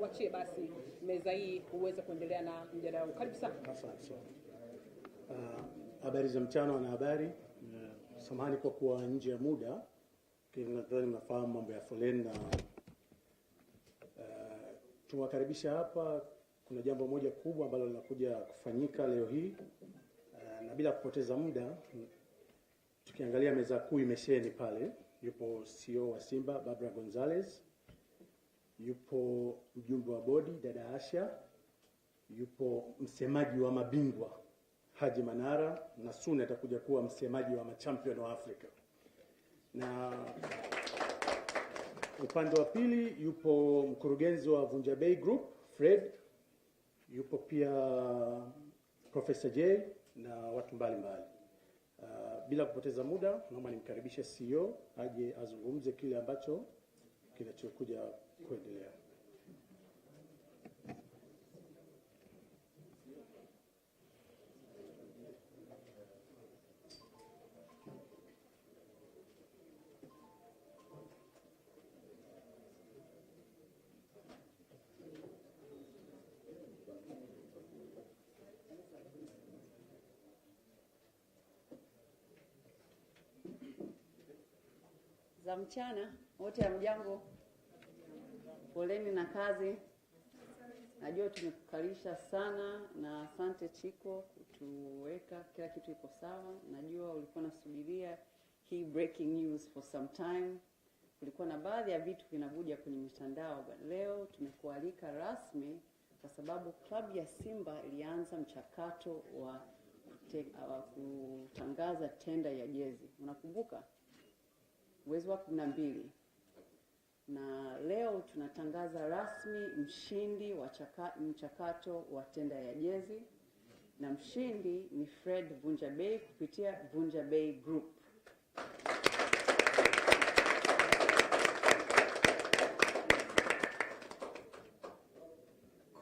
kuachie basi meza hii uweze kuendelea na mjadala. Karibu sana. Asante. Habari za mchana na habari. Samahani kwa kuwa nje ya muda. Nadhani mnafahamu mambo ya foleni na tuwakaribisha hapa. Kuna jambo moja kubwa ambalo linakuja kufanyika leo hii, na bila kupoteza muda, tukiangalia meza kuu imesheni pale. Yupo CEO wa Simba Barbara Gonzalez, yupo mjumbe wa bodi dada Asha, yupo msemaji wa mabingwa Haji Manara, na soon atakuja kuwa msemaji wa machampion wa Afrika. Na upande wa pili yupo mkurugenzi wa Vunja Bei Group Fred, yupo pia Professor J na watu mbalimbali. Bila kupoteza muda, naomba nimkaribishe CEO aje azungumze kile ambacho kinachokuja kuendelea. Za mchana wote, hamjambo, poleni na kazi. Najua tumekukalisha sana, na asante Chiko kutuweka kila kitu iko sawa. Najua ulikuwa nasubiria hii breaking news for some time. Kulikuwa na baadhi ya vitu vinavuja kwenye mitandao, but leo tumekualika rasmi kwa sababu klabu ya Simba ilianza mchakato wa kutangaza tenda ya jezi. Unakumbuka? Mwezi wa 12, na leo tunatangaza rasmi mshindi wa mchakato wa tenda ya jezi, na mshindi ni Fred Vunja Bei kupitia Vunja Bei Group.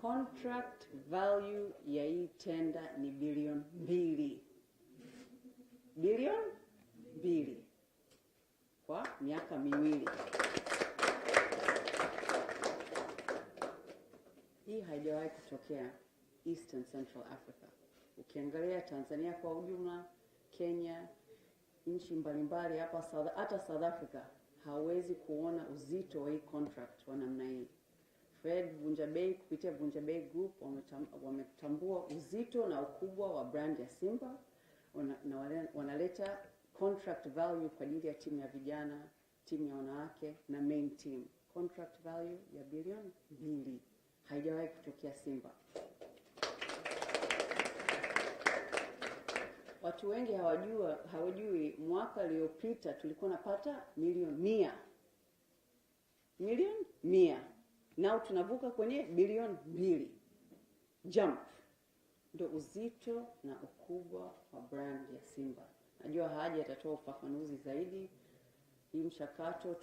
Contract value ya hii tenda ni bilioni 2. Bilioni 2 kwa miaka 2. Hii haijawahi kutokea Eastern Central Africa. Ukiangalia Tanzania kwa ujumla, Kenya, nchi mbalimbali hata South Africa, hawezi kuona uzito wa hii contract wa namna hii. Fred Vunja Bei kupitia Vunja Bei Group wametambua uzito na ukubwa wa brand ya Simba, na wanaleta contract value kwa ajili ya timu ya vijana, timu ya wanawake na main team. Contract value ya bilioni 2. Haijawahi kutokea Simba. Watu wengi hawajui mwaka uliopita tulikuwa napata milioni 100. Milioni 100. Nao tunavuka kwenye bilioni 2. Jump. Ndio uzito na ukubwa wa brand ya Simba. Najua Haji atatoa ufafanuzi zaidi. Hii mchakato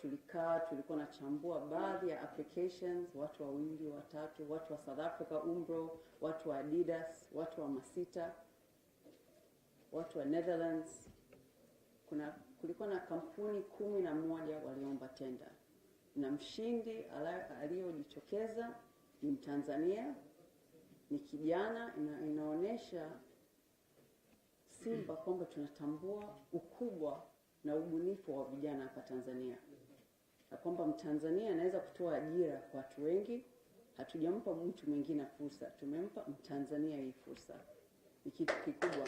tulikuwa nachambua baadhi ya applications, watu 2, 3, watu wa South Africa Umbro, watu wa Adidas, watu wa Masita, watu wa Netherlands. Kulikuwa na kampuni 11 waliomba tenda. Na mshindi aliyojitokeza ni Mtanzania, ni kijana. Inaonesha Simba kwamba tunatambua ukubwa na ubunifu wa vijana hapa Tanzania, na kwamba Mtanzania anaweza kutoa ajira kwa watu wengi. Hatujampa mtu mwingine fursa, tumempa Mtanzania hii fursa. Ni kitu kikubwa.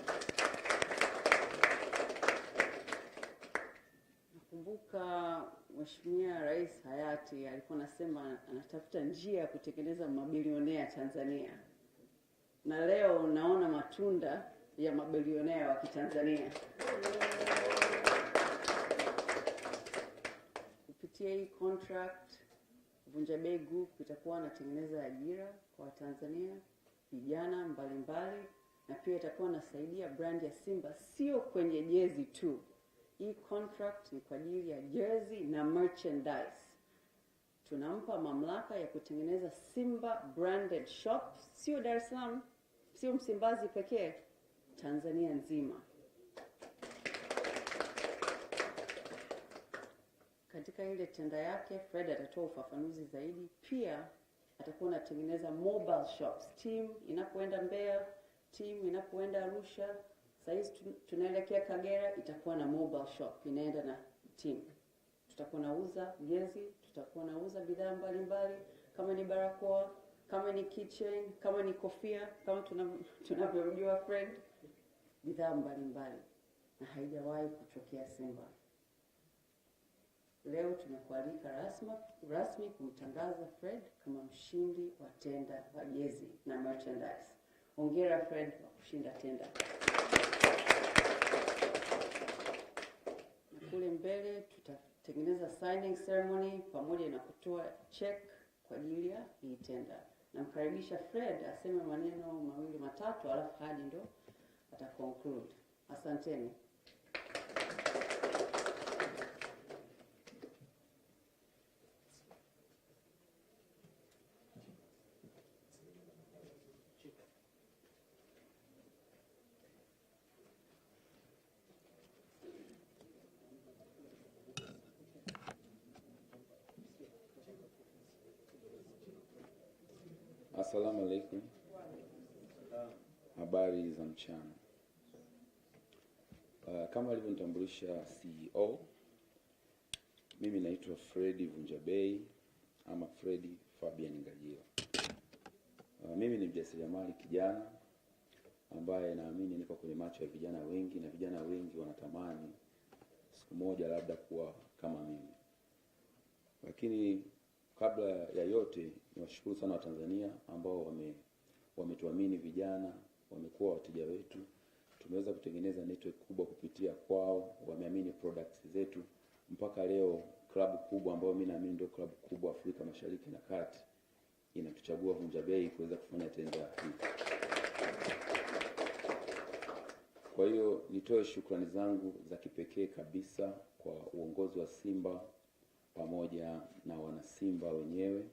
Nakumbuka Mheshimiwa Rais hayati alikuwa anasema anatafuta njia ya kutengeneza mabilionea Tanzania, na leo naona matunda ya mabilionea wa Kitanzania. Kupitia hii contract, Vunja Bei Group itakuwa inatengeneza ajira kwa Tanzania, vijana mbalimbali, na pia itakuwa inasaidia brand ya Simba sio kwenye jezi tu. Hii contract ni kwa ajili ya jersey na merchandise. Tunampa mamlaka ya kutengeneza Simba branded shops, sio Dar es Salaam, sio Msimbazi pekee, Tanzania nzima. Katika ile tenda yake Fred atatoa ufafanuzi zaidi. Pia atakuwa anatengeneza mobile shops. Team inapoenda Mbeya, team inapoenda Arusha, sasa tunaelekea Kagera, itakuwa na mobile shop inaenda na team. Tutakuwa nauza jezi, tutakuwa nauza bidhaa mbalimbali, kama ni barakoa, kama ni keychain, kama ni kofia, kama tunavyojua Fred, bidhaa mbalimbali, na haijawahi kutokea Simba. Leo tumekualika rasmi kumtangaza Fred kama mshindi wa tenda wa jezi na merchandise. Hongera Fred kwa kushinda tenda. Na kule mbele tutatengeneza signing ceremony pamoja na kutoa check kwa ajili ya hii tenda. Namkaribisha Fred aseme maneno mawili matatu, alafu hadi ndo ataconclude. Asanteni. Assalamu alaikum. Habari za mchana. Kama alivyonitambulisha CEO, mimi naitwa Fredi Vunjabei ama Fredi Fabian Ngajilo. Mimi ni mjasiriamali kijana ambaye naamini niko kwenye macho ya vijana wengi, na vijana wengi wanatamani siku moja labda kuwa kama mimi. Lakini kabla ya yote, niwashukuru sana Watanzania ambao wametuamini vijana, wamekuwa wateja wetu. Tumeweza kutengeneza network kubwa kupitia kwao, wameamini products zetu. Mpaka leo klabu kubwa ambayo mimi naamini ndio klabu kubwa Afrika Mashariki na Kati inatuchagua Vunjabei kuweza kufanya tenda hii. Kwa hiyo nitoe shukrani zangu za kipekee kabisa kwa uongozi wa Simba pamoja na wanasimba wenyewe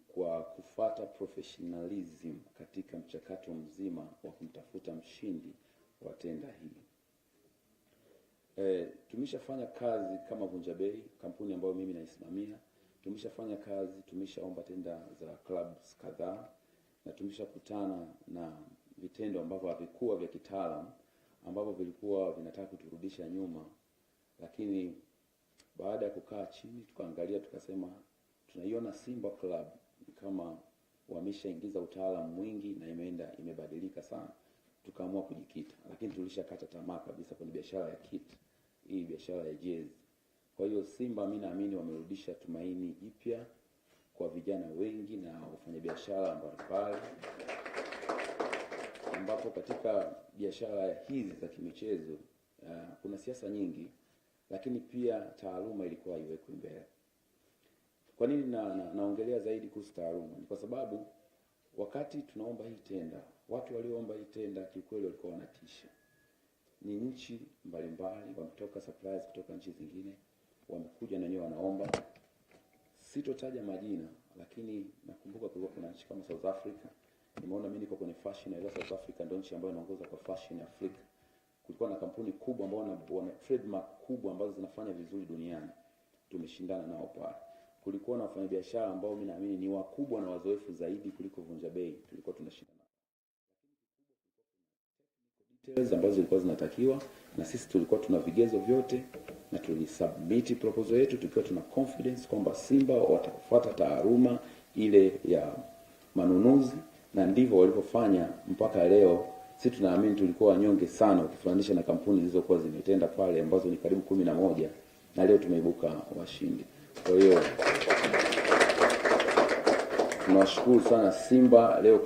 kwa kufata professionalism katika mchakato mzima wa kumtafuta mshindi wa tenda hii. Tumeshafanya kazi kama Vunjabei, kampuni ambayo mimi naisimamia. Tumeshafanya kazi, tumeshaomba tenda za clubs kadhaa, na tumeshakutana na vitendo ambavyo havikuwa vya kitaalamu, ambavyo vilikuwa vinataka kuturudisha nyuma. Lakini baada ya kukaa chini tukaangalia, tukasema tunaiona Simba Club kama wameshaingiza utaalamu mwingi na imebadilika sana. Tukaamua kujikita, lakini tulishakata tamaa kabisa kwenye biashara ya kit, hii biashara ya jezi. Kwa hiyo Simba, mimi naamini wamerudisha tumaini jipya kwa vijana wengi na wafanyabiashara mbalimbali, ambapo katika biashara hizi za kimichezo kuna siasa nyingi, lakini pia taaluma ilikuwa iwekwe mbele. Kwa nini naongelea zaidi kuhusu taaluma? Ni kwa sababu wakati tunaomba hii tenda, watu walioomba hii tenda kikweli walikuwa wanatisha. Ni nchi mbalimbali, wametoka suppliers kutoka nchi zingine, wamekuja na wenyewe wanaomba. Sitotaja majina, lakini nakumbuka kulikuwa kuna nchi kama South Africa. Nimeona mimi niko kwenye fashion, na South Africa ndio nchi ambayo inaongoza kwa fashion Afrika. Kulikuwa na kampuni kubwa ambao wana trademark kubwa ambazo zinafanya vizuri duniani. Tumeshindana nao pale. Kulikuwa na wafanyabiashara ambao mimi naamini ni wakubwa na wazoefu zaidi kuliko Vunjabei, tulikuwa tunashindana. Details ambazo zilikuwa zinatakiwa, na sisi tulikuwa tuna vigezo vyote, na tulisubmit proposal yetu tukiwa tuna confidence kwamba Simba watafuata taaluma ile ya manunuzi, na ndivyo walivyofanya mpaka leo. Sisi tunaamini tulikuwa wanyonge sana ukifananisha na kampuni zilizokuwa zimetenda pale ambazo ni karibu 11, na leo tumeibuka washindi. Kwa hiyo tunawashukuru sana Simba leo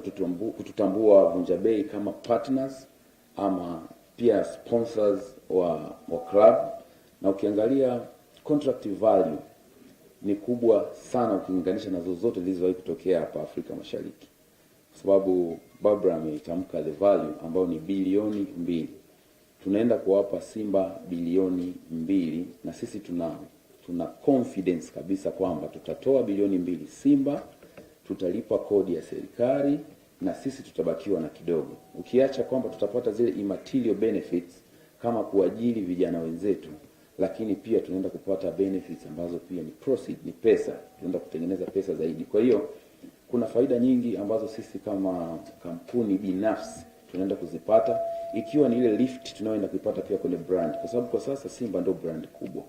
kututambua Vunjabei kama partners ama pia sponsors wa club. Na ukiangalia contract value ni kubwa sana ukilinganisha na zozote zilizowahi kutokea hapa Afrika Mashariki, kwa sababu Barbara ameitamka the value ambayo ni bilioni 2. Tunaenda kuwapa Simba bilioni 2, na sisi tuna confidence kabisa kwamba tutatoa bilioni 2 Simba, tutalipa kodi ya serikali, na sisi tutabakiwa na kidogo. Ukiacha kwamba tutapata zile immaterial benefits kama kuajiri vijana wenzetu, lakini pia tunaenda kupata benefits ambazo pia ni proceed, ni pesa. Tunaenda kutengeneza pesa zaidi. Kwa hiyo kuna faida nyingi ambazo sisi kama kampuni binafsi tunaenda kuzipata, ikiwa ni ile lift tunayoenda kuipata pia kwenye brand, kwa sababu kwa sasa Simba ndio brand kubwa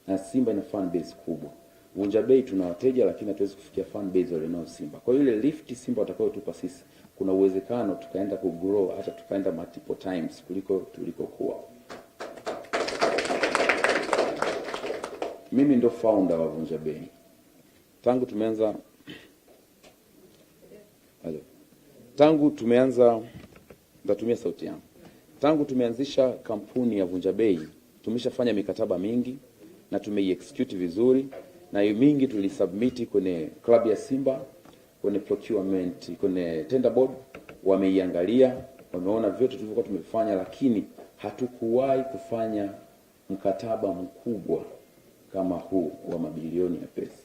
na Simba ina fan base kubwa. Vunja Bei tuna wateja, lakini hatuwezi kufikia fan base wale nao Simba. Kwa hiyo ile lift Simba watakayotupa sisi, kuna uwezekano tukaenda ku grow hata tukaenda multiple times kuliko tulikokuwa. Mimi ndo founder wa Vunja Bei. Tangu tumeanza ndatumia sauti yangu. Tangu tumeanzisha kampuni ya Vunja Bei, tumeshafanya mikataba mingi na tumeiexecute vizuri, na hiyo mingi tulisubmit kwenye klabu ya Simba, kwenye procurement, kwenye tender board, wameiangalia, wameona vyote tulivyokuwa tumefanya, lakini hatukuwahi kufanya mkataba mkubwa kama huu wa mabilioni ya pesa.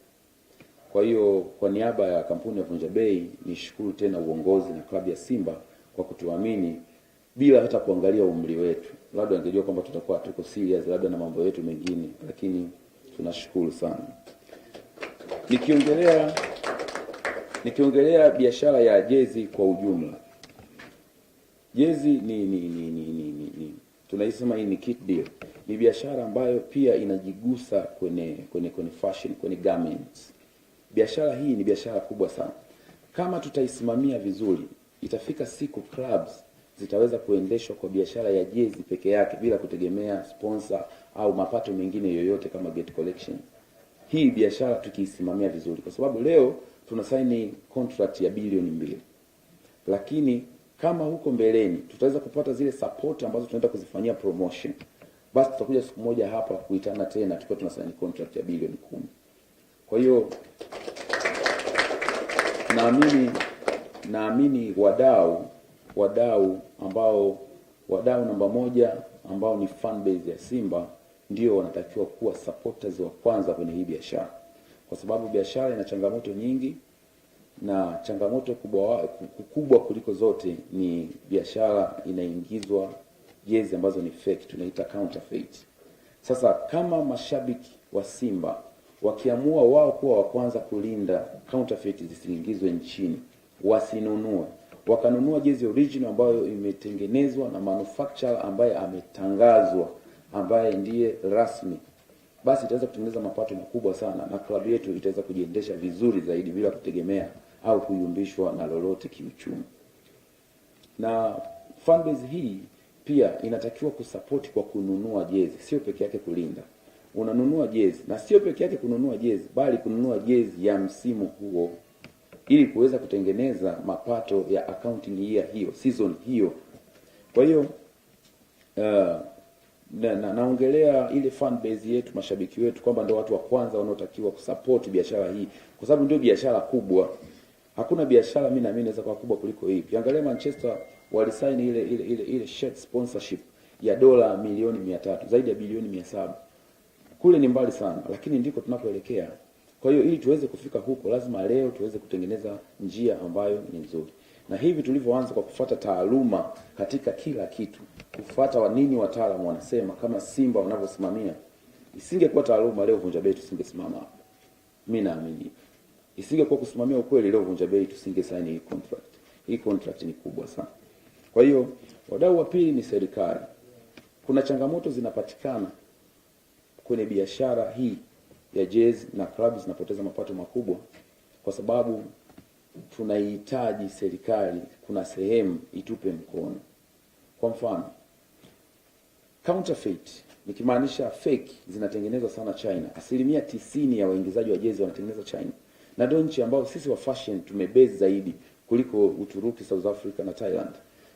Kwa hiyo kwa niaba ya kampuni ya Vunja Bei nishukuru tena uongozi na klabu ya Simba kwa kutuamini bila hata kuangalia umri wetu. Labda angejua kwamba tutakuwa tuko serious labda na mambo yetu mengine, lakini tunashukuru sana. Nikiongelea biashara ya jezi kwa ujumla. Jezi ni tunaisema hii ni kit deal. Ni biashara ambayo pia inajigusa kwenye fashion, kwenye garments. Biashara hii ni biashara kubwa sana. Kama tutaisimamia vizuri, itafika siku clubs zitaweza kuendeshwa kwa biashara ya jezi peke yake bila kutegemea sponsor au mapato mengine yoyote kama Get Collection. Hii biashara tukiisimamia vizuri, kwa sababu leo tuna sign contract ya bilioni 2. Lakini kama huko mbeleni tutaweza kupata zile support ambazo tunaenda kuzifanyia promotion, basi tutakuja siku moja hapa kuitana tena tukiwa tuna sign contract ya bilioni 10. Kwa hiyo naamini wadau namba moja ambao ni fan base ya Simba ndio wanatakiwa kuwa supporters wa kwanza kwenye hii biashara, kwa sababu biashara ina changamoto nyingi, na changamoto kubwa kuliko zote ni biashara inaingizwa jezi ambazo ni fake, tunaita counterfeit. Sasa kama mashabiki wa Simba wakiamua wao kuwa wa kwanza kulinda counterfeit zisiingizwe nchini, wasinunue, wakanunua jezi original ambayo imetengenezwa na manufacturer ambaye ametangazwa, ambaye ndiye rasmi, basi itaweza kutengeneza mapato makubwa sana, na klabu yetu itaweza kujiendesha vizuri zaidi bila kutegemea au kuyumbishwa na lolote kiuchumi. Na fanbase hii pia inatakiwa kusupport kwa kununua jezi, sio peke yake kulinda. Unanunua jezi, na sio peke yake kununua jezi, bali kununua jezi ya msimu huo ili kuweza kutengeneza mapato ya accounting year hiyo, season hiyo. Kwa hiyo naongelea ile fan base yetu, mashabiki wetu, kwamba ndio watu wa kwanza wanaotakiwa kusupport biashara hii, kwa sababu ndio biashara kubwa. Hakuna biashara mimi naamini inaweza kuwa kubwa kuliko hii. Ukiangalia Manchester walisign ile shirt sponsorship ya dola milioni 300, zaidi ya bilioni 700. Kule ni mbali sana, lakini ndiko tunapoelekea. Kwa hiyo ili tuweze kufika huko, lazima leo tuweze kutengeneza njia ambayo ni nzuri. Na hivi tulivyoanza kwa kufuata taaluma katika kila kitu, kufuata nini wataalamu wanasema, kama Simba wanavyosimamia, isingekuwa taaluma leo Vunja Bei tusingesimama hapa. Mimi naamini isingekuwa kusimamia ukweli leo Vunja Bei tusingesign hii contract. Hii contract ni kubwa sana. Kwa hiyo wadau wa pili ni serikali. Kuna changamoto zinapatikana kwenye biashara hii ya jezi, na klabu zinapoteza mapato makubwa kwa sababu tunahitaji serikali kuna sehemu itupe mkono. Kwa mfano, counterfeit nikimaanisha fake zinatengenezwa sana China. 90% ya waingizaji wa jezi wanatengenezwa China, na ndio nchi ambayo sisi wa fashion tumebase zaidi kuliko Uturuki, South Africa na Thailand.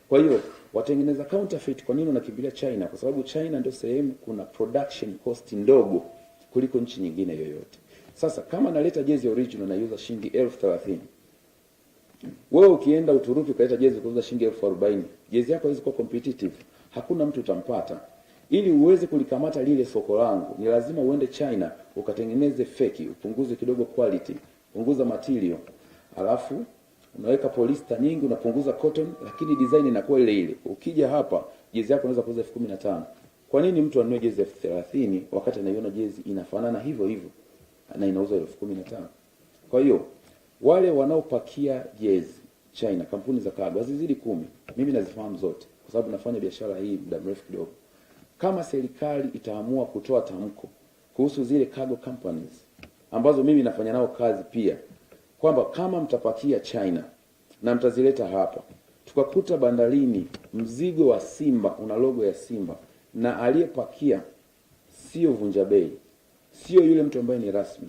Kwa hiyo watengeneza counterfeit kwa nini wanakimbilia China? Kwa sababu China ndio sehemu kuna production cost ndogo kuliko nchi nyingine yoyote. Sasa kama naleta jezi original na user shilingi 30,000, wewe ukienda Uturuki ukaleta jezi kuuza shilingi 40,000, jezi yako haiwezi kuwa competitive, hakuna mtu utampata. Ili uweze kulikamata lile soko langu, ni lazima uende China ukatengeneze fake, upunguze kidogo quality, punguza material, alafu unaweka polyester nyingi, unapunguza cotton, lakini design inakuwa ile ile. Ukija hapa jezi yako unaweza kuuza 15,000. Kwa nini mtu anunue jezi 30,000 wakati anaiona jezi inafanana hivyo hivyo na inauzwa 15,000? Kwa hiyo wale wanaopakia jezi China, kampuni za cargo hazizidi 10. Mimi nazifahamu zote kwa sababu nafanya biashara hii muda mrefu kidogo. Kama serikali itaamua kutoa tamko kuhusu zile cargo companies ambazo mimi nafanya nao kazi pia, kwamba kama mtapakia China na mtazileta hapa, tukakuta bandarini mzigo wa Simba una logo ya Simba na aliyepakia sio vunja bei, sio yule mtu ambaye ni rasmi,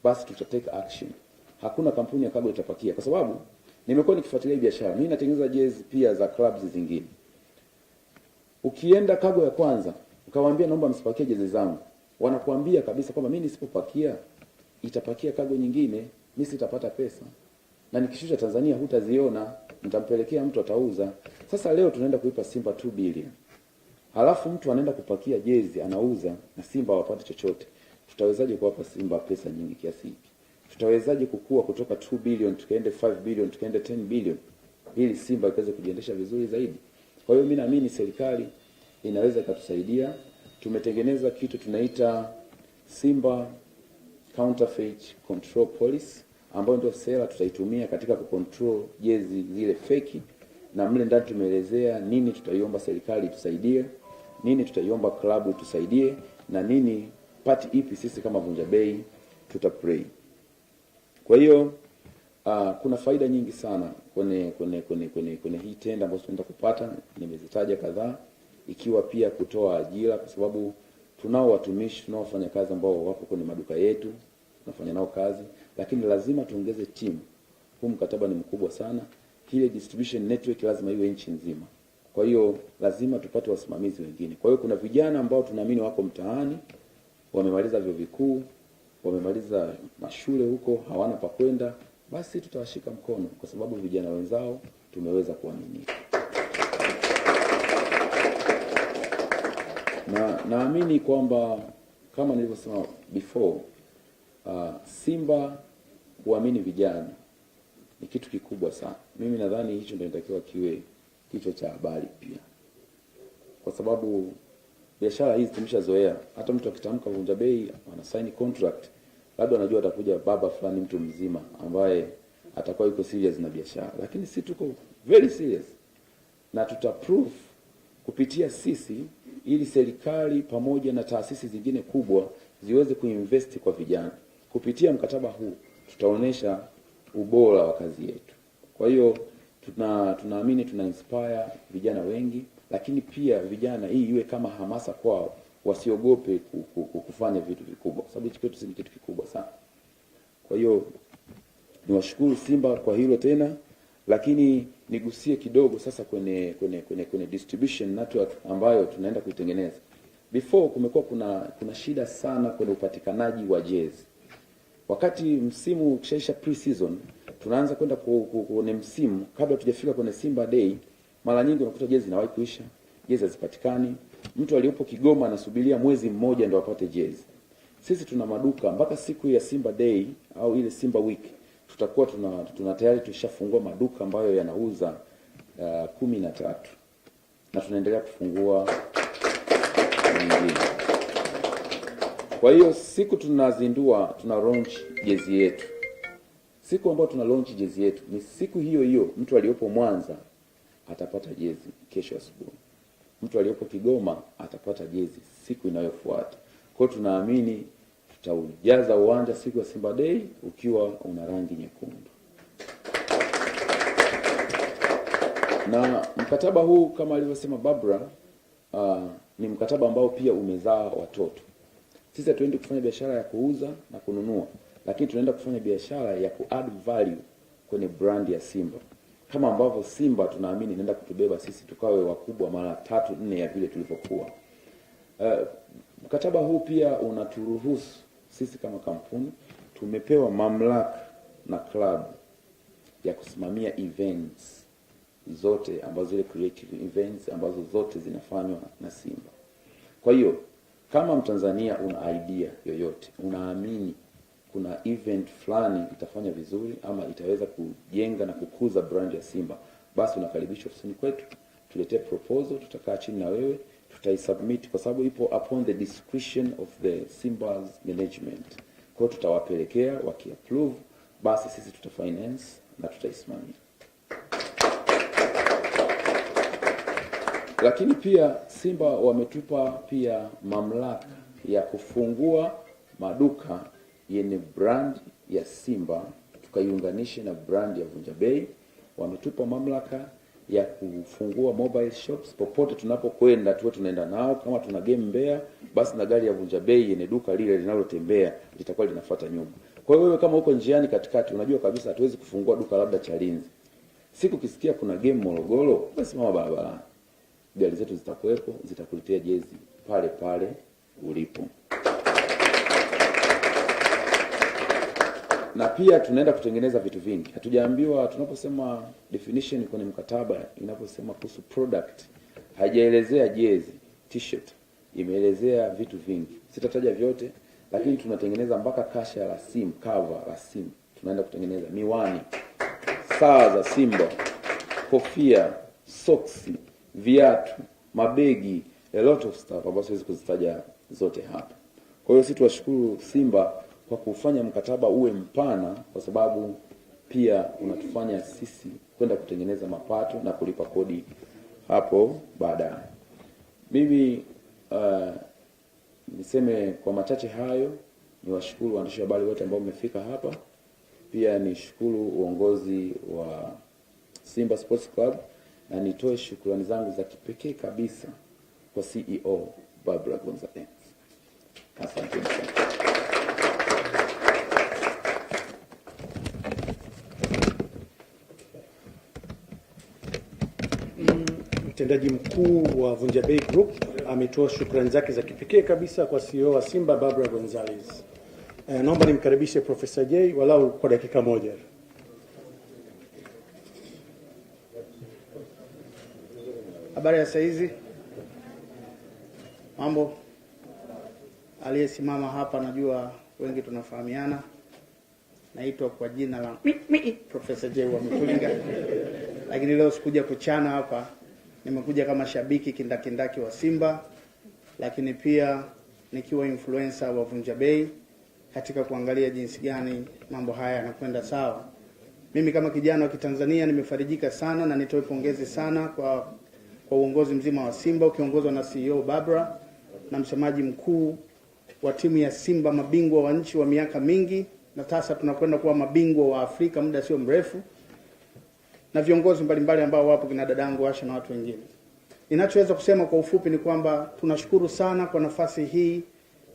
basi tutatake action. Hakuna kampuni ya cargo itapakia, kwa sababu nimekuwa nikifuatilia biashara. Mimi natengeneza jezi pia za clubs zingine. Ukienda cargo ya kwanza ukawaambia naomba msipakie jezi zangu, wanakuambia kabisa kwamba mimi nisipopakia itapakia cargo nyingine, mimi sitapata pesa, na nikishusha Tanzania hutaziona, nitampelekea mtu atauza. Sasa leo tunaenda kuipa Simba 2 billion, halafu mtu anaenda kupakia jezi anauza na Simba hawapati chochote. Tutawezaje kuwapa Simba pesa nyingi kiasi hiki? Tutawezaje kukua kutoka 2 billion tukaende 5 billion tukaende 10 billion ili Simba ikaweze kujiendesha vizuri zaidi? Kwa hiyo mimi naamini serikali inaweza ikatusaidia. Tumetengeneza kitu tunaita Simba Counterfeit Control Policy, ambayo ndio sera tutaitumia katika kucontrol jezi zile feki, na mle ndani tumeelezea nini tutaiomba serikali tusaidie, nini tutaiomba klabu tusaidie, na nini pati ipi sisi kama Vunja Bei tutapray. Kwa hiyo kuna faida nyingi sana kwenye hii tenda ambazo tunaenda kupata, nimezitaja kadhaa, ikiwa pia kutoa ajira, kwa sababu tunao watumishi, tunao wafanyakazi ambao wapo kwenye maduka yetu, tunafanya nao kazi, lakini lazima tuongeze timu. Huu mkataba ni mkubwa sana. Ile distribution network lazima iwe nchi nzima. Kwa hiyo lazima tupate wasimamizi wengine. Kwa hiyo kuna vijana ambao tunaamini wako mtaani, wamemaliza vyuo vikuu, wamemaliza mashule huko, hawana pa kwenda, basi tutawashika mkono kwa sababu vijana wenzao tumeweza kuamini. Na naamini kwamba kama nilivyosema before, Simba kuamini vijana ni kitu kikubwa sana. Mimi nadhani hicho ndio inatakiwa kiwe kichwa cha habari pia, kwa sababu biashara hizi tumeshazoea. Hata mtu akitamka Vunja Bei ana sign contract, labda anajua atakuja baba fulani mtu mzima ambaye atakuwa yuko serious na biashara, lakini sisi tuko very serious na tutaprove kupitia sisi, ili serikali pamoja na taasisi zingine kubwa ziweze kuinvest kwa vijana. Kupitia mkataba huu tutaonesha ubora wa kazi yetu. Kwa hiyo tunaamini tuna inspire vijana wengi, lakini pia vijana hii iwe kama hamasa kwao, wasiogope kufanya vitu vikubwa, kwa sababu hicho kitu ni kitu kikubwa sana. Kwa hiyo niwashukuru Simba kwa hilo tena, lakini nigusie kidogo sasa kwenye distribution network ambayo tunaenda kuitengeneza. Before kumekuwa kuna shida sana kwenye upatikanaji wa jezi. Wakati msimu ukishaisha pre-season, tunaanza kwenda kwenye msimu, kabla tujafika kwenye Simba Day, mara nyingi unakuta jezi zinawahi kuisha, jezi hazipatikani. Mtu aliyopo Kigoma anasubiria mwezi mmoja ndio apate jezi. Sisi tuna maduka mpaka siku ya Simba Day au ile Simba Week tutakuwa tuna tayari tushafungua maduka ambayo yanauza 13 na tunaendelea kufungua mengine. Kwa hiyo siku tunazindua, tuna launch jezi yetu, siku ambayo tuna launch jezi yetu ni siku hiyo hiyo mtu aliyopo Mwanza atapata jezi kesho asubuhi, mtu aliyopo Kigoma atapata jezi siku inayofuata. Kwa hiyo tunaamini tutaujaza uwanja siku ya Simba Day ukiwa una rangi nyekundu. Na mkataba huu kama alivyosema Barbara, ni mkataba ambao pia umezaa watoto. Sisi hatuendi kufanya biashara ya kuuza na kununua, lakini tunaenda kufanya biashara ya ku-add value kwenye brand ya Simba. Kama ambavyo Simba tunaamini inaenda kutubeba sisi tukawe wakubwa mara 3-4 ya vile tulivyokuwa. Mkataba huu pia unaturuhusu sisi kama kampuni, tumepewa mamlaka na club ya kusimamia events zote ambazo zile creative events ambazo zote zinafanywa na Simba. Kwa hiyo kama Mtanzania una idea yoyote, unaamini kuna event fulani itafanya vizuri ama itaweza kujenga na kukuza brand ya Simba, basi unakaribishwa ofisini kwetu, tuletee proposal, tutakaa chini na wewe, tutaisubmit kwa sababu ipo upon the discretion of the Simba's management. Kwa tutawapelekea, wakiapprove, basi sisi tutafinance na tutaisimamia. Lakini pia Simba wametupa pia mamlaka ya kufungua maduka yenye brand ya Simba tukaiunganishe na brand ya Vunja Bei. Wametupa mamlaka ya kufungua mobile shops popote tunapokwenda, tuwe tunaenda nao. Kama tuna game Mbeya, basi na gari ya Vunja Bei yenye duka lile linalotembea litakuwa linafuata nyuma. Kwa hiyo wewe kama uko njiani katikati, unajua kabisa hatuwezi kufungua duka labda Chalinze, siku kisikia kuna game Morogoro, basi mama barabarani, gari zetu zitakuwepo, zitakuletea jezi pale pale ulipo. Na pia tunaenda kutengeneza vitu vingi. Hatujaambiwa, tunaposema definition kwenye mkataba inaposema kuhusu product, haijaelezea jezi, t-shirt, imeelezea vitu vingi. Sitataja vyote, lakini tunatengeneza mpaka kasha la simu, cover la simu. Tunaenda kutengeneza miwani, saa za Simba, kofia, soksi, viatu, mabegi, a lot of stuff ambazo siwezi kuzitaja zote hapa. Kwa hiyo sisi tuwashukuru Simba kwa kufanya mkataba uwe mpana, kwa sababu pia unatufanya sisi kwenda kutengeneza mapato na kulipa kodi hapo baadaye. Mimi niseme kwa machache hayo, niwashukuru waandishi wa habari wote ambao mmefika hapa. Pia nishukuru uongozi wa Simba Sports Club, na nitoe shukrani zangu za kipekee kabisa kwa CEO Barbara Gonzalez. Asante sana. Mtendaji mkuu wa Vunja Bei Group ametoa shukrani zake za kipekee kabisa kwa CEO wa Simba Barbara Gonzalez. Naomba nimkaribishe Profesa J walau kwa dakika moja. Habari ya saizi. Mambo. Aliyesimama hapa najua wengi tunafahamiana. Naitwa kwa jina la Profesa J wa Mtulinga. Lakini leo sikuja kuchana hapa. Nimekuja kama shabiki kindakindaki wa Simba, lakini pia nikiwa influencer wa Vunja Bei katika kuangalia jinsi gani mambo haya yanakwenda sawa. Mimi kama kijana wa Kitanzania nimefarijika sana, na nitoe pongezi sana kwa uongozi mzima wa Simba ukiongozwa na CEO Barbara na msemaji mkuu wa timu ya Simba, mabingwa wa nchi wa miaka mingi, na sasa tunakwenda kuwa mabingwa wa Afrika muda sio mrefu, na viongozi mbalimbali ambao wapo, kina dadangu Asha na watu wengine. Ninachoweza kusema kwa ufupi ni kwamba tunashukuru sana kwa nafasi hii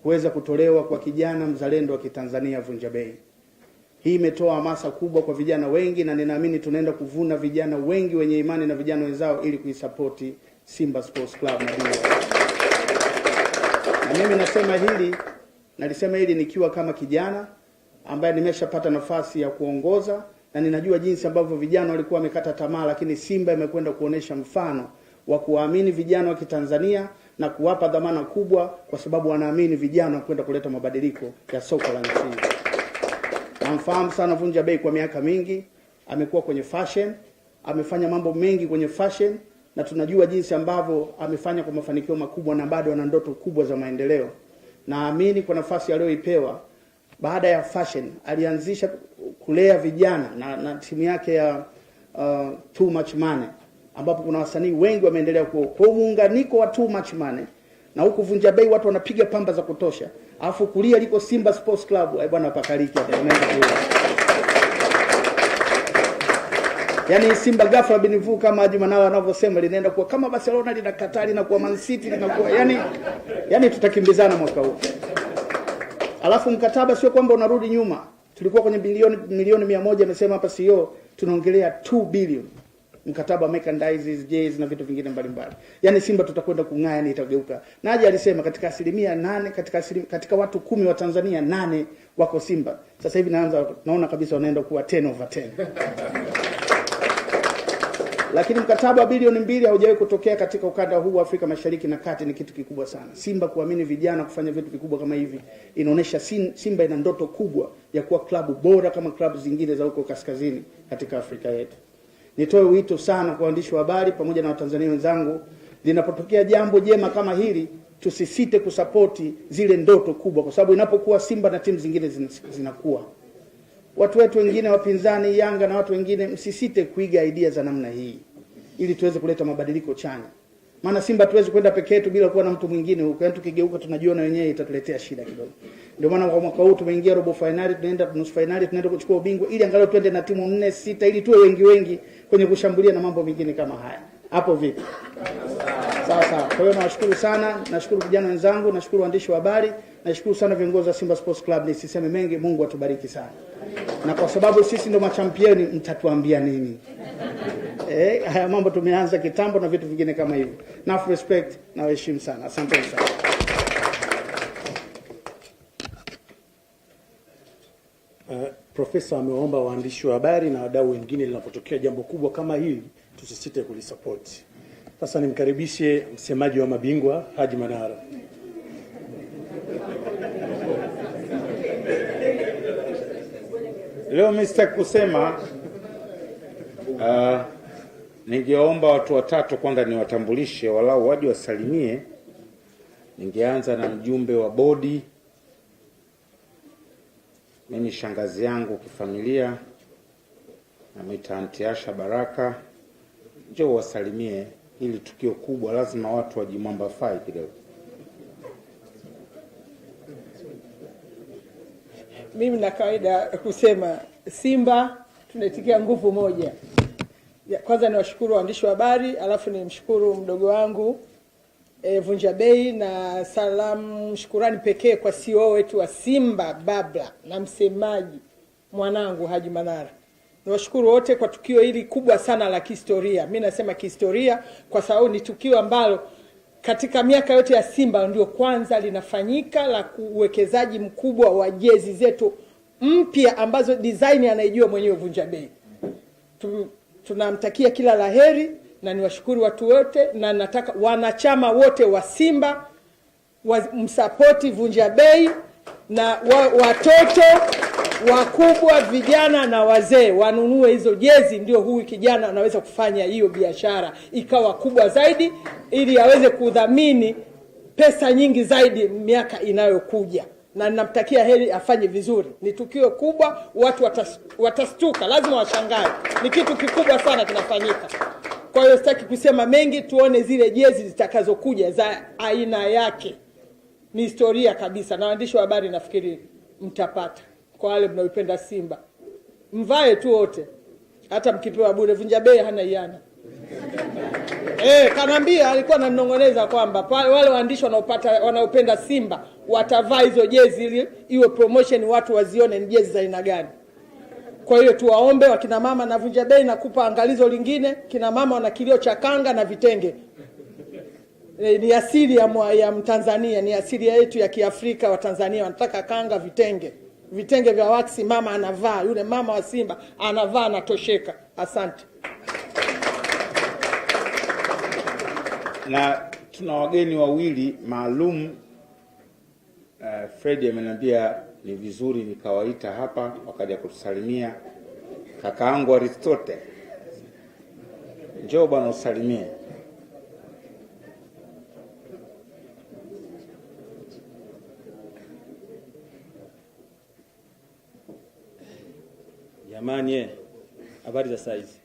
kuweza kutolewa kwa kijana mzalendo wa Kitanzania Vunja Bei. Hii imetoa hamasa kubwa kwa vijana wengi, na ninaamini tunaenda kuvuna vijana wengi wenye imani na vijana wenzao ili kuisapoti Simba Sports Club na mimi nalisema hili nikiwa kama kijana ambaye nimeshapata nafasi ya kuongoza, na ninajua jinsi ambavyo vijana walikuwa wamekata tamaa, lakini Simba imekwenda kuonesha mfano wa kuamini vijana wa Kitanzania na kuwapa dhamana kubwa, kwa sababu wanaamini vijana kwenda kuleta mabadiliko ya soka la nchi. Namfahamu sana Vunja Bei kwa miaka mingi, amekuwa kwenye fashion, amefanya mambo mengi kwenye fashion, na tunajua jinsi ambavyo amefanya kwa mafanikio makubwa, na bado ana ndoto kubwa za maendeleo. Naamini kwa nafasi aliyoipewa baada ya fashion, alianzisha kulea vijana na timu yake ya Too Much Money, ambapo kuna wasanii wengi wameendelea kwa muunganiko wa Too Much Money, na huku Vunja Bei watu wanapiga pamba za kutosha. Alafu kulia liko Simba Sports Club, bwana pakaliki hapa tunaenda kule. Yaani Simba ghafla binivu kama Haji Manara wanavyosema linaenda kuwa kama Barcelona linakataa na kuwa Man City linakuwa yani tutakimbizana mwaka huu. Alafu mkataba sio kwamba unarudi nyuma. Tulikuwa kwenye milioni 100, amesema hapa CEO, tunaongelea 2 bilioni. Mkataba merchandises, jerseys na vitu vingine mbalimbali. Yaani Simba tutakwenda kung'aa, yani itageuka. Na Haji alisema katika 8 katika watu 10 wa Tanzania 8 wako Simba. Sasa hivi naona kabisa wanaenda kuwa 10/10. Lakini mkataba wa bilioni 2 haujawahi kutokea katika ukanda huu wa Afrika Mashariki na Kati. Ni kitu kikubwa sana. Simba kuamini vijana kufanya vitu vikubwa kama hivi inaonesha Simba ina ndoto kubwa ya kuwa klabu bora kama klabu zingine za huko kaskazini katika Afrika yetu. Nitoe wito sana kwa waandishi wa habari pamoja na Watanzania wenzangu, linapotokea jambo jema kama hili tusisite kusapoti zile ndoto kubwa, kwa sababu inapokuwa Simba na timu zingine zinakuwa. watu wetu wengine wapinzani, Yanga na watu wengine, msisite kuiga idea za namna hii ili tuweze kuleta mabadiliko chanya. Maana Simba tuwezi kwenda peke yetu bila kuwa na mtu mwingine huko. Yaani tukigeuka tunajiona wenyewe itatuletea shida kidogo. Ndio maana kwa mwaka huu tumeingia robo finali, tunaenda nusu finali, tunaenda kuchukua ubingwa ili angalau twende na timu 4 6 ili tuwe wengi kwenye kushambulia na mambo mengine kama haya. Hapo vipi? Sawa sawa. Kwa hiyo nawashukuru sana, nashukuru vijana wenzangu, nashukuru waandishi wa habari, nashukuru sana viongozi wa Simba Sports Club. Nisiseme mengi, Mungu atubariki sana. Na kwa sababu sisi ndo machampioni, mtatuambia nini? Haya mambo tumeanza kitambo na vitu vingine kama hivyo. Na respect na heshima sana. Asante sana. Profesa amewaomba waandishi wa habari na wadau wengine linapotokea jambo kubwa kama hili tusisite kulisupport. Sasa nimkaribishe msemaji wa mabingwa Haji Manara. Leo Mr. kusema ningeomba watu watatu kwanza niwatambulishe walau waje wasalimie. Ningeanza na mjumbe wa bodi. Mimi shangazi yangu kifamilia na Aunti Asha Baraka. Njoo wasalimie, ili tukio kubwa lazima watu wajimwamba fai kidogo. Mimi na kawaida kusema Simba tunaitikia nguvu moja. Kwanza niwashukuru waandishi wa habari, alafu nimshukuru mdogo wangu Vunja Bei, na salamu shukurani pekee kwa CEO wetu wa Simba Babla na msemaji mwanangu Haji Manara. Niwashukuru wote kwa tukio hili kubwa sana la kihistoria. Mimi nasema kihistoria kwa sababu ni tukio ambalo katika miaka yote ya Simba ndio kwanza linafanyika, la uwekezaji mkubwa wa jezi zetu mpya ambazo design anaijua mwenyewe Vunja Bei. Tunamtakia kila laheri na niwashukuru watu wote, na nataka wanachama wote wa Simba msapoti Vunja Bei, na watoto wakubwa, vijana na wazee wanunue hizo jezi. Ndio huyu kijana anaweza kufanya hiyo biashara ikawa kubwa zaidi, ili aweze kudhamini pesa nyingi zaidi miaka inayokuja, na ninamtakia heri afanye vizuri. Ni tukio kubwa, watu watastuka, lazima washangae. Ni kitu kikubwa sana kinafanyika. Kwa hiyo sitaki kusema mengi, tuone zile jezi zitakazokuja za aina yake. Ni historia kabisa, na waandishi wa habari nafikiri mtapata. Kwa wale mnaoipenda Simba, mvae tu wote, hata mkipewa bure. Vunja Bei hana iana. Kanambia alikuwa ananong'oneza kwamba wale waandishi wanaopenda Simba watavaa hizo jezi ili iwe promotion, watu wazione ni jezi za aina gani. Kwa hiyo tuwaombe wakina mama, na Vunja Bei nakupa angalizo lingine, kina mama wana kilio cha kanga na vitenge. Ni asili ya Mtanzania, ni asili yetu ya Kiafrika. Wa Tanzania wanataka kanga, vitenge vya waksi, mama anavaa, yule mama wa Simba anavaa, anatosheka. Asante. Na tuna wageni wawili maalum. Fred ameniambia ni vizuri nikawaita hapa wakaja kutusalimia. Kakaangu Aristote, njoo bwana usalimie. Jamani, habari za saizi?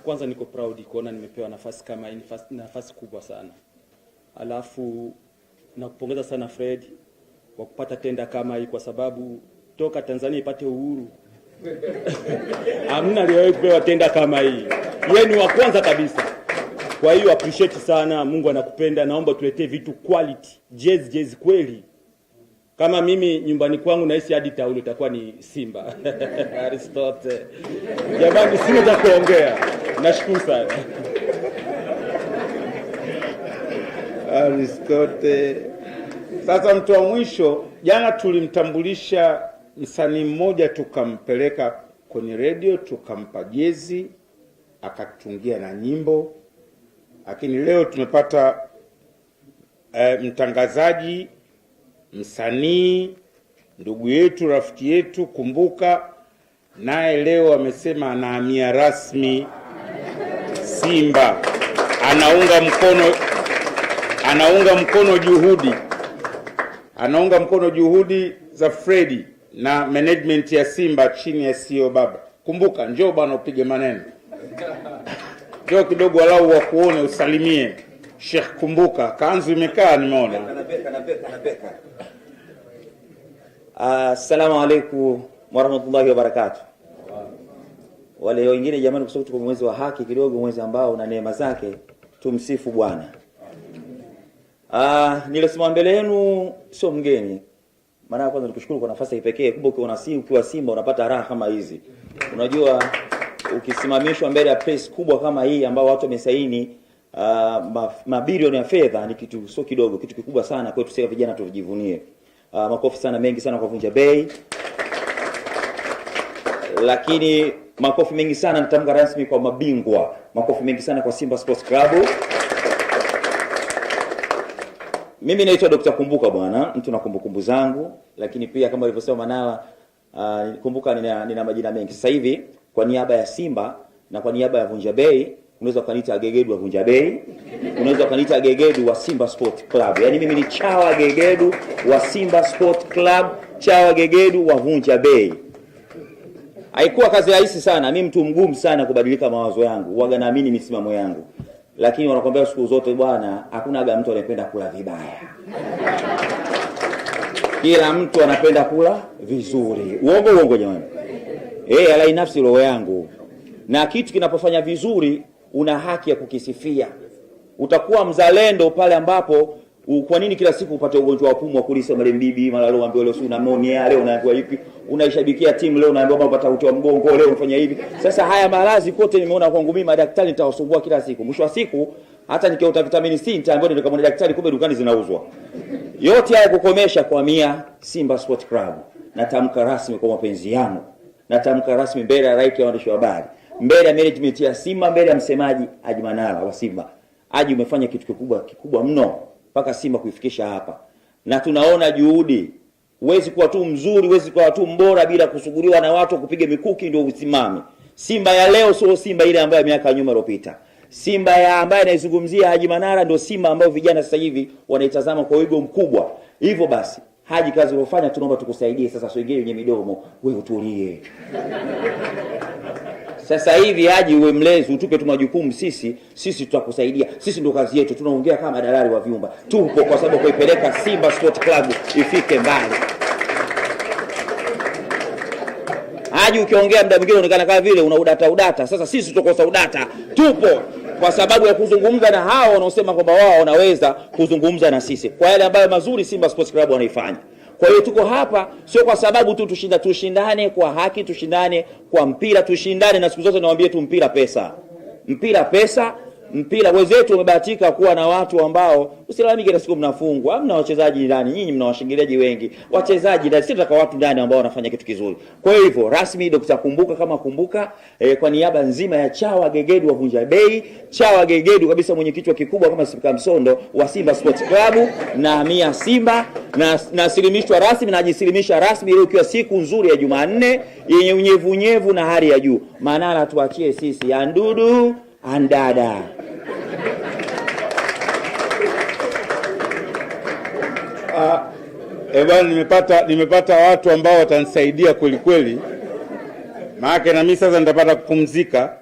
Kwanza niko proud kuona nimepewa nafasi kama hii, nafasi kubwa sana. Alafu nakupongeza sana Fred kwa kupata tenda kama hii, kwa sababu toka Tanzania ipate uhuru hamna aliyewahi kupewa tenda kama hii. Yeye ni wa kwanza kabisa. Kwa hiyo appreciate sana, Mungu anakupenda. Naomba tuletee vitu quality, jezi kweli. Kama mimi nyumbani kwangu nahisi hadi taulo itakuwa ni Simba. Aristote. Jamani, sina za kuongea. Nashukuru sana. Aristote. Sasa mtu wa mwisho, jana tulimtambulisha msanii mmoja, tukampeleka kwenye radio, tukampa jezi, akatungia na nyimbo. Lakini leo tumepata mtangazaji, msanii, ndugu yetu, rafiki yetu Kumbuka, naye leo amesema anahamia rasmi Simba. Anaunga mkono juhudi za Freddy. na management ya Simba chini ya CEO Baba. Kumbuka, njoo bwana upige maneno. Njoo kidogo walau wa kuone usalimie. Sheikh Kumbuka, kanzu imekaa nimeona. Kanapeka. Assalamu alaikum warahmatullahi wabarakatuh. Wale wengine jamani, kwa sababu tuko mwezi wa haki kidogo, mwezi ambao una neema zake, tumsifu Bwana. Nilisema mbele yenu sio mgeni. Maana kwanza nikushukuru kwa nafasi pekee. Kumbe ukiwa Simba unapata raha kama hizi. Unajua ukisimamishwa mbele ya press kubwa kama hii ambao watu wamesaini mabilioni ya fedha ni kitu sio kidogo, kitu kikubwa sana kwetu sisi vijana tujivunie. Makofi sana mengi sana kwa Vunja Bei. Lakini makofi mengi sana nitamka rasmi kwa mabingwa. Makofi mengi sana kwa Simba Sports Club. Mimi naitwa Dr. Kumbuka bwana, mtu na kumbukumbu zangu, lakini pia kama alivyosema Manala, Kumbuka nina majina mengi. Sasa hivi kwa niaba ya Simba na kwa niaba ya Vunja Bei, unaweza kuniita Gegedu wa Vunja Bei, unaweza kuniita Gegedu wa Simba Sport Club. Yaani mimi ni chawa Gegedu wa Simba Sport Club, chawa Gegedu wa Vunja Bei. Haikuwa kazi rahisi sana, mimi mtu mgumu sana kubadilika mawazo yangu. Huaga naamini misimamo yangu. Lakini wanakuambia siku zote bwana, hakuna mtu anayependa kula vibaya. Kila mtu anapenda kula vizuri. Uongo jamani. Alai nafsi roho yangu. Na kitu kinapofanya vizuri una haki ya kukisifia. Utakuwa mzalendo pale ambapo kwa nini kila siku upate ugonjwa wa pumu wa kulisa male mbibi, mara leo ambaye leo si una pneumonia, leo unaambiwa hivi, unaishabikia timu leo unaambiwa unapata uti wa mgongo, leo unafanya hivi. Sasa haya maradhi kote nimeona kwangu mimi madaktari nitawasumbua kila siku. Mwisho wa siku hata nikiota vitamini C nitaambiwa ndio kama daktari, kumbe dukani zinauzwa. Yote haya kukomesha kwa mia Simba Sport Club. Natamka rasmi kwa mapenzi yangu. Natamka rasmi mbele ya raia waandishi wa habari, mbele ya management ya Simba, mbele ya msemaji Haji Manara wa Simba. Haji umefanya kitu kikubwa mno mpaka Simba kuifikisha hapa. Na tunaona juhudi. Huwezi kuwa tu mzuri, huwezi kuwa tu mbora bila kusuguliwa na watu kupiga mikuki ndio usimame. Simba ya leo sio Simba ile ambayo miaka nyuma iliyopita. Simba ya ambaye anaizungumzia Haji Manara ndio Simba ambayo vijana sasa hivi wanaitazama kwa wigo mkubwa. Hivyo basi, Haji kazi unayofanya tunaomba tukusaidie sasa, sio wenye midomo, wewe utulie. Sasa hivi Haji uwe mlezi, utupe tu majukumu sisi tutakusaidia. Sisi ndio kazi yetu, tunaongea kama dalali wa vyumba. Tupo kwa sababu kuipeleka Simba Sport Club ifike mbali. Haji ukiongea muda mwingine unaonekana kama vile una udata. Sasa sisi tutakosa udata. Tupo kwa sababu ya kuzungumza na hao wanaosema kwamba wao wanaweza kuzungumza na sisi kwa yale ambayo mazuri Simba Sports Club wanaifanya. Kwa hiyo tuko hapa sio kwa sababu tu tushindane kwa haki, tushindane kwa mpira, tushindane na siku zote nawaambia tu mpira pesa. Mpira wenzetu wamebahatika kuwa na watu ambao usilalamike na siku mnafungwa. Hamna wachezaji ndani, nyinyi mna washangiliaji wengi. Wachezaji ndani, sisi tunataka watu ndani ambao wanafanya kitu kizuri. Kwa hivyo rasmi Dr. Kumbuka kama Kumbuka kwa niaba nzima ya chawa Gegedu wa Vunja Bei, chawa Gegedu kabisa mwenye kichwa kikubwa kama Sipika Msondo wa Simba Sports Club na mia Simba na silimishwa rasmi na ajisilimisha rasmi leo ikiwa siku nzuri ya Jumanne yenye unyevunyevu na hali ya juu. Manara tuachie sisi ya ndudu andada. Nimepata watu ambao watanisaidia kweli kweli. Maana na mimi sasa nitapata kupumzika.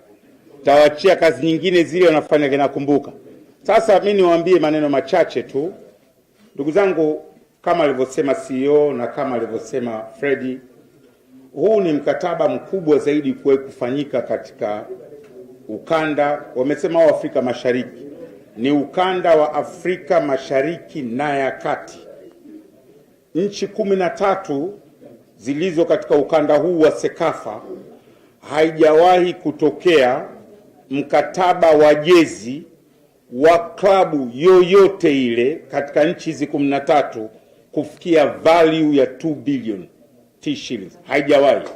Tawachia kazi nyingine zile wanafanya kina Kumbuka. Sasa mimi niwaambie maneno machache tu. Ndugu zangu, kama alivyosema CEO na kama alivyosema Freddy, huu ni mkataba mkubwa zaidi kuwahi kufanyika katika ukanda, wamesema wa Afrika Mashariki. Ni ukanda wa Afrika Mashariki na ya Kati. Nchi 13 zilizo katika ukanda huu wa Sekafa, haijawahi kutokea mkataba wa jezi wa klabu yoyote ile katika nchi hizi 13 kufikia value ya 2 billion shillings. Haijawahi.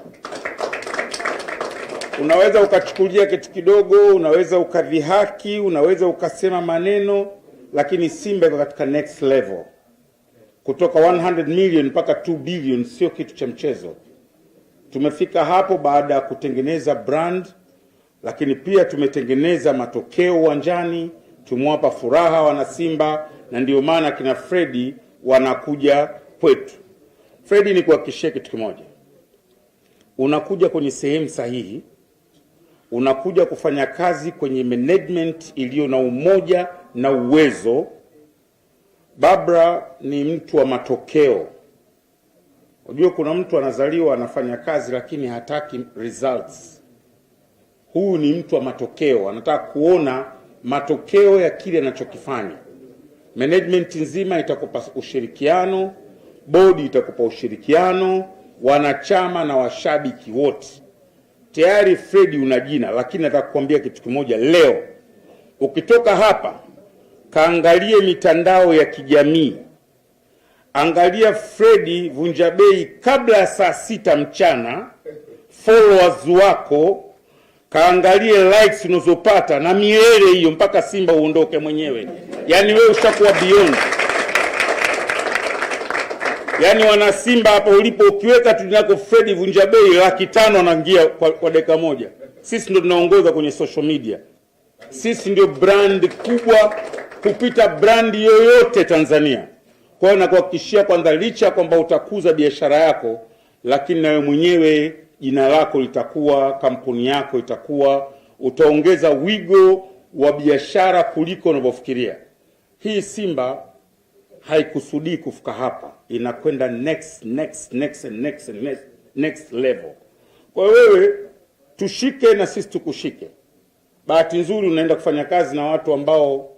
Unaweza ukachukulia kitu kidogo, unaweza ukadhihaki, unaweza ukasema maneno, lakini Simba iko katika next level. Kutoka 100 million mpaka 2 billion sio kitu cha mchezo. Tumefika hapo baada ya kutengeneza brand, lakini pia tumetengeneza matokeo uwanjani, tumewapa furaha wana Simba, na ndio maana kina Freddy wanakuja kwetu. Freddy, ni kuhakikishia kitu kimoja. unakuja kwenye sehemu sahihi, unakuja kufanya kazi kwenye management iliyo na umoja na uwezo. Barbara ni mtu wa matokeo. Unajua kuna mtu anazaliwa anafanya kazi lakini hataki results. Huyu ni mtu wa matokeo, anataka kuona matokeo ya kile anachokifanya. Management nzima itakupa ushirikiano, bodi itakupa ushirikiano, wanachama na washabiki wote. Tayari Fred una jina, lakini nataka kukwambia kitu kimoja leo. Ukitoka hapa, kaangalie mitandao ya kijamii. Angalia Fred Vunjabei kabla ya saa 6 mchana, followers wako, kaangalie likes unazopata na milele hiyo mpaka Simba uondoke mwenyewe. Yaani wewe ushakuwa beyond. Yaani wana Simba hapo ulipo ukiweka tu nako Fred Vunjabei 500,000 anaingia kwa dakika moja. Sisi ndio tunaongoza kwenye social media. Sisi ndio brand kubwa kupita brand yoyote Tanzania. Kwa hiyo nakuhakikishia kwanza, licha kwamba utakuza biashara yako, lakini nawe mwenyewe jina lako litakuwa, kampuni yako itakuwa, utaongeza wigo wa biashara kuliko unavyofikiria. Hii Simba haikusudii kufika hapa, inakwenda next level. Kwa hiyo wewe tushike na sisi tukushike. Bahati nzuri unaenda kufanya kazi na watu ambao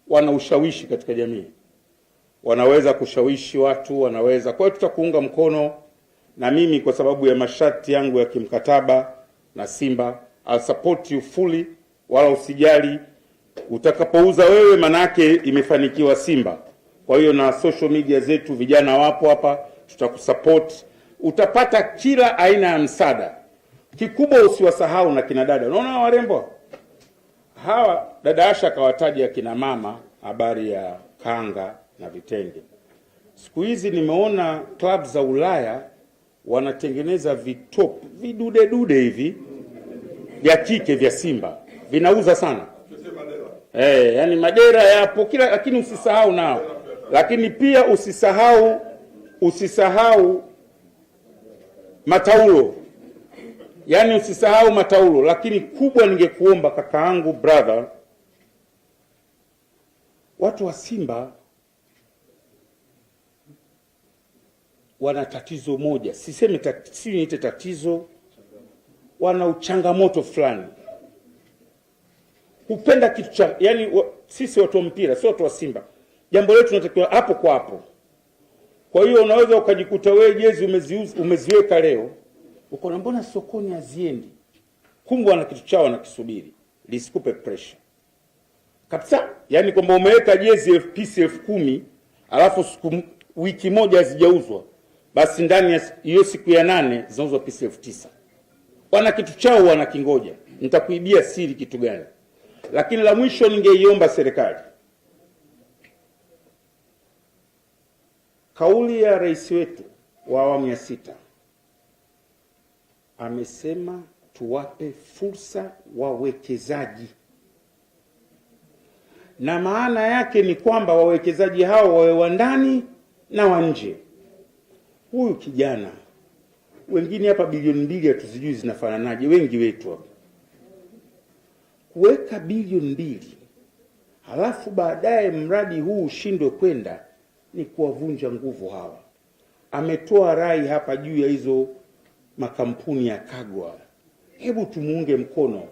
wana ushawishi katika jamii. Wanaweza kushawishi watu, wanaweza. Kwa hiyo tutakuunga mkono, na mimi kwa sababu ya masharti yangu ya kimkataba na Simba, I'll support you fully, wala usijali. Utakapouza wewe manake imefanikiwa Simba. Kwa hiyo na social media zetu vijana wapo hapa, tutakusupport. Utapata kila aina ya msaada. Kikubwa usiwasahau na kina dada. Unaona warembo? Hawa dada Asha kawataja kina mama habari ya kanga na vitenge. Siku hizi nimeona club za Ulaya wanatengeneza vitop, vidude hivi vya kike vya Simba. Vinauza sana. Yani madera yapo kila, lakini usisahau nao. Lakini pia usisahau mataulo. Yani usisahau mataulo, lakini kubwa ningekuomba kakaangu brother, watu wa Simba wana tatizo moja. Sisemi niite tatizo, wana uchangamoto fulani. Kupenda kitu cha, yani sisi watu wa mpira, sio watu wa Simba. Jambo letu tunatakiwa hapo kwa hapo. Kwa hiyo unaweza ukajikuta wewe jezi umeziweka leo, uko na mbona sokoni haziendi? Kumbe wana kitu chao wanakisubiri. Lisikupe pressure. Kabisa, yani kwamba umeweka jezi 10,000 alafu wiki moja hazijauzwa, basi ndani ya hiyo siku ya 8 zinauzwa 9,000. Wana kitu chao wanakingoja. Nitakuibia siri kitu gani? Lakini la mwisho ningeiomba serikali. Kauli ya rais wetu wa awamu ya 6 amesema tuwape fursa wawekezaji. Na maana yake ni kwamba wawekezaji hao wawe wa ndani na wa nje. Huyu kijana, wengine hapa bilioni 2 hatuzijui zinafananaje, wengi wetu hapa. Kuweka bilioni 2 halafu baadaye mradi huu ushindwe kwenda, ni kuwavunja nguvu hawa. Ametoa rai hapa juu ya hizo makampuni ya Kagwa. Hebu tumuunge mkono.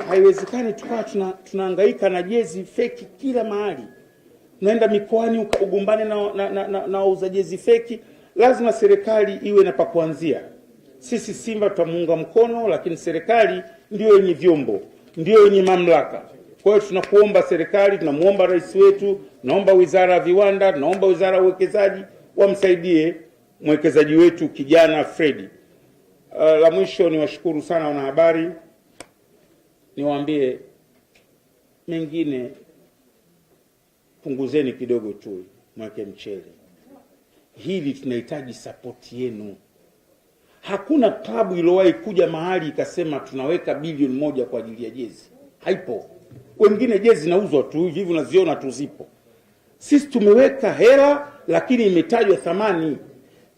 Haiwezekani tukawa tunahangaika na jezi feki kila mahali. Unaenda mikoani ugombane na wauza jezi feki. Lazima serikali iwe na pa kuanzia. Sisi Simba tutamuunga mkono, lakini serikali ndio yenye vyombo, ndio yenye mamlaka. Kwa hiyo tunakuomba serikali, tunamuomba rais wetu, naomba wizara ya viwanda, naomba wizara ya uwekezaji wamsaidie mwekezaji wetu kijana Fred. La mwisho niwashukuru sana wanahabari. Niwaambie mengine, punguzeni kidogo tu, mweke mchele. Hili tunahitaji support yenu. Hakuna klabu iliyowahi kuja mahali ikasema tunaweka bilioni 1 kwa ajili ya jezi. Haipo. Wengine jezi zinauzwa tu hivi unaziona tu zipo. Sisi tumeweka hela, lakini imetajwa thamani.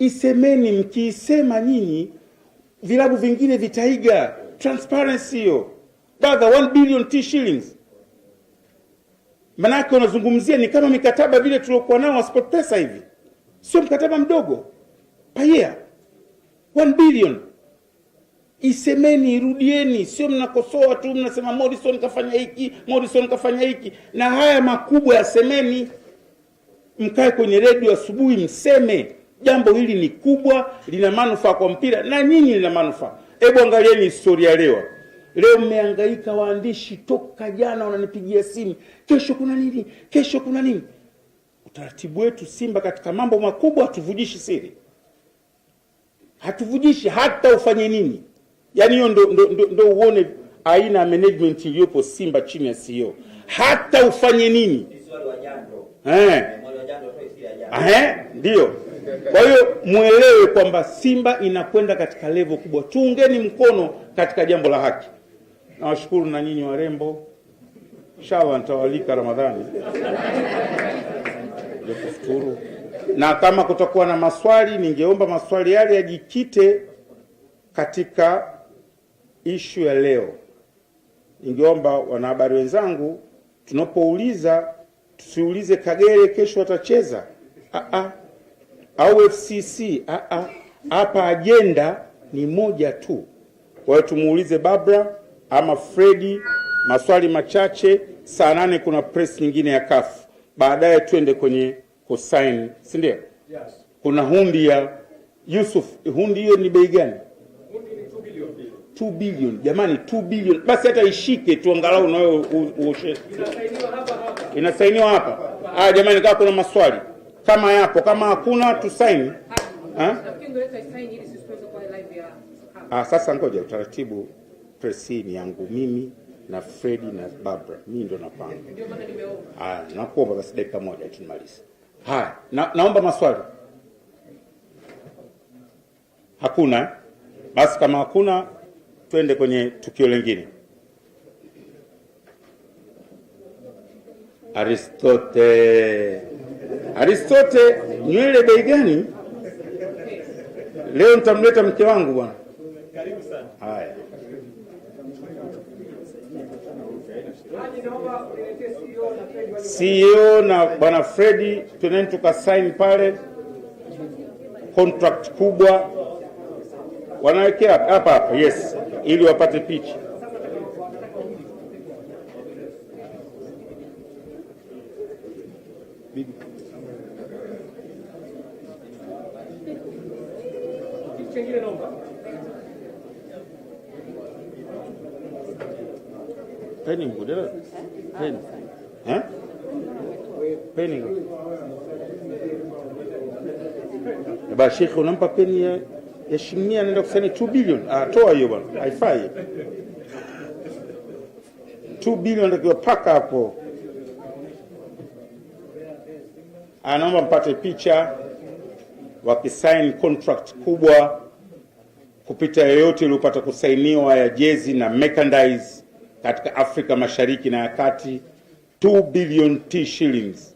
Isemeni, mkiisema nyinyi vilabu vingine vitaiga. Transparency hiyo. Brother, 1 billion T shillings. Manake unazungumzia ni kama mikataba vile tuliokuwa nao wa SportPesa hivi. Sio mkataba mdogo. Per year. 1 billion. Isemeni, irudieni, sio mnakosoa tu mnasema Morrison kafanya hiki, Morrison kafanya hiki. Na haya makubwa yasemeni. Mkae kwenye redio asubuhi mseme jambo hili ni kubwa, lina manufaa kwa mpira na nyinyi lina manufaa. Hebu angalieni historia leo. Leo mmehangaika waandishi toka jana wananipigia simu, kesho kuna nini? Kesho kuna nini? Utaratibu wetu Simba katika mambo makubwa hatuvujishi siri. Hatuvujishi hata ufanye nini. Yaani hiyo ndo uone aina ya management iliyopo Simba chini ya CEO. Hata ufanye nini? Ndio. Kwa hiyo muelewe kwamba Simba inakwenda katika level kubwa. Tuungeni mkono katika jambo la haki. Nawashukuru na nyinyi warembo. Inshallah nitawalika Ramadhani. Ndio kufuturu. Na kama kutakuwa na maswali, ningeomba maswali yale yajikite katika ishu ya leo. Ningeomba wanahabari wenzangu, tunapouliza tusiulize Kagere kesho watacheza. Au FCC. Hapa agenda ni moja tu. Kwa hiyo tumuulize Barbara ama Freddy maswali machache. Saa 8 kuna press nyingine ya CAF. Baadaye twende kwenye kusign, si ndio? Yes. Kuna hundi ya Yusuf. Hundi hiyo ni bei gani? Hundi ni 2 billion. 2 billion. Jamani, 2 billion. Basi hata ishike tu angalau na wewe uoshe. Inasainiwa hapa. Jamani, kama kuna maswali kama yapo, kama hakuna tusaini. Sasa ngoja utaratibu. Press ni yangu mimi na Freddy na Barbara. Mimi ndo napanga. Ndio maana nimeomba. Nakuomba basi dakika moja tumalize. Haya, naomba maswali. Hakuna? Basi kama hakuna twende kwenye tukio lingine. Aristote, nywele bei gani? Leo nitamleta mke wangu bwana. Karibu sana. Haya. CEO na bwana Freddy tuneni tukasign pale contract kubwa. Wanawekea hapa, yes, ili wapate picha. Peni mkudela? Peni. Peni. Ba Sheikh unampa peni ya shilingi anaenda kusaini 2 billion. Toa hiyo bwana. Haifai. 2 billion ndio paka hapo. Anaomba mpate picha wakisign contract kubwa kupita yoyote iliyopata kusainiwa ya jezi na merchandise katika Afrika Mashariki na ya Kati. 2 billion T shillings.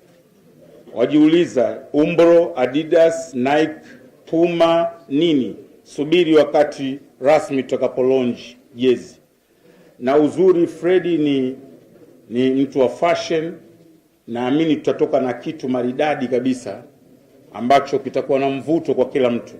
Wajiuliza Umbro, Adidas, Nike, Puma nini? Subiri wakati rasmi tutakapolonji jezi. Na uzuri Freddy ni mtu wa fashion. Naamini tutatoka na kitu maridadi kabisa ambacho kitakuwa na mvuto kwa kila mtu.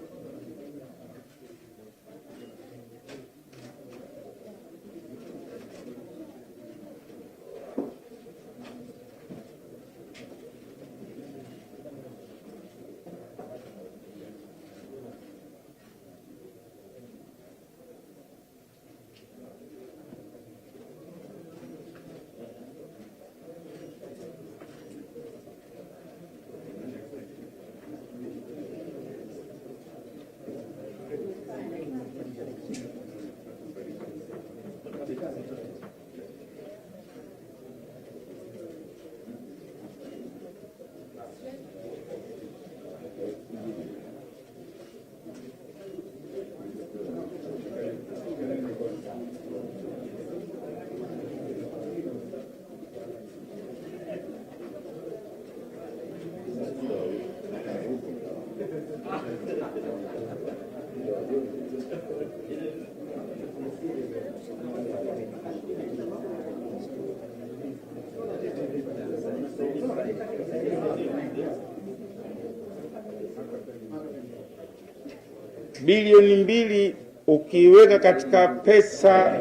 Bilioni 2 ukiweka katika pesa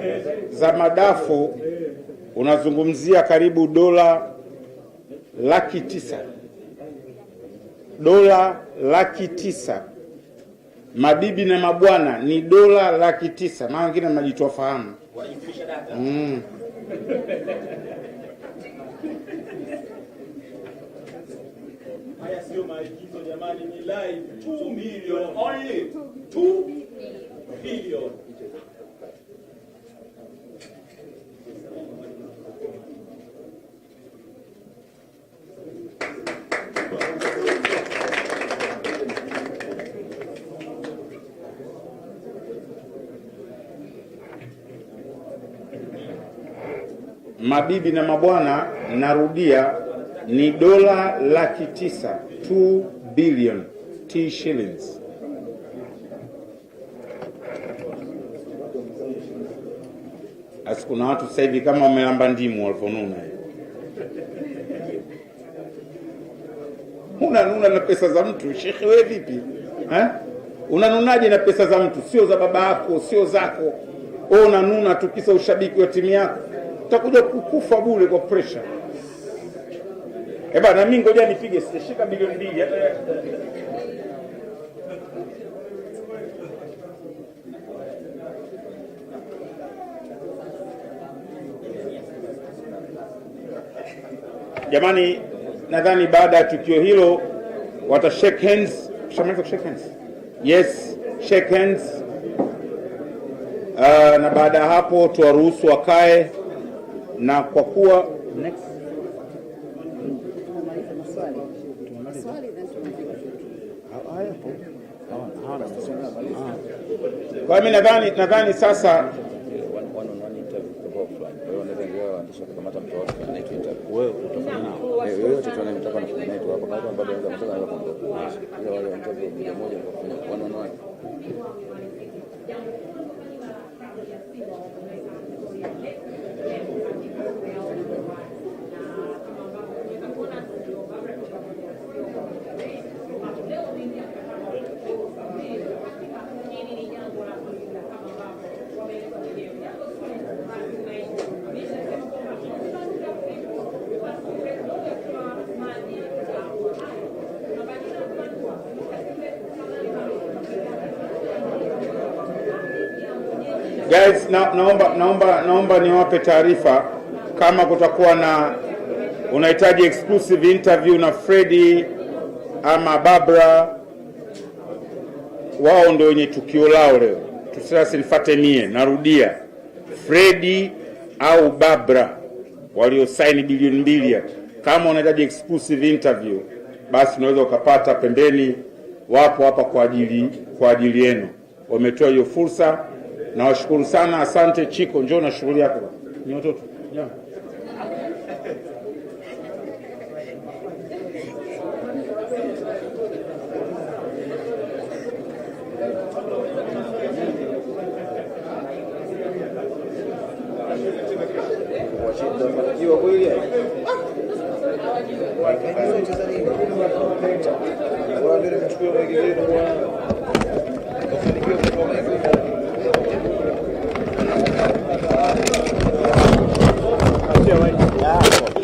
za madafu unazungumzia karibu dola 900,000. Dola 900,000. Mabibi na mabwana ni dola 900,000. Maana wengine mnajitoa fahamu. Haya sio maigizo jamani, ni live. 2 million only. 2 billion. Mabibi na mabwana, narudia, ni dola 900,000. 2 billion T shillings. Kuna watu sasa hivi kama wamelamba ndimu waliponuna. Unanuna na pesa za mtu, shekhe wewe vipi? Unanunaje na pesa za mtu? Sio za baba yako, sio zako. Wewe unanuna tu kisa ushabiki wa timu yako. Utakuja kukufa bure kwa pressure. Na mimi ngoja nipige sitashika bilioni 2 hata jamani. Nadhani baada ya tukio hilo wata shake hands. Shamaliza shake hands? Yes, shake hands. Na baada ya hapo tuwaruhusu wakae, na kwa kuwa next kwa mimi nadhani sasa guys, naomba niwape taarifa kama kutakuwa na unahitaji exclusive interview na Freddy ama Barbara, wao ndio wenye tukio lao leo. Tusinifuate mie, narudia, Freddy au Barbara waliosaini bilioni 2. Kama unahitaji exclusive interview, basi unaweza ukapata pembeni, wapo hapa kwa ajili yenu. Wametoa hiyo fursa. Nawashukuru sana, asante. Chiko, njoo na shughuli yako. Ni watoto. Yeah. Yeah.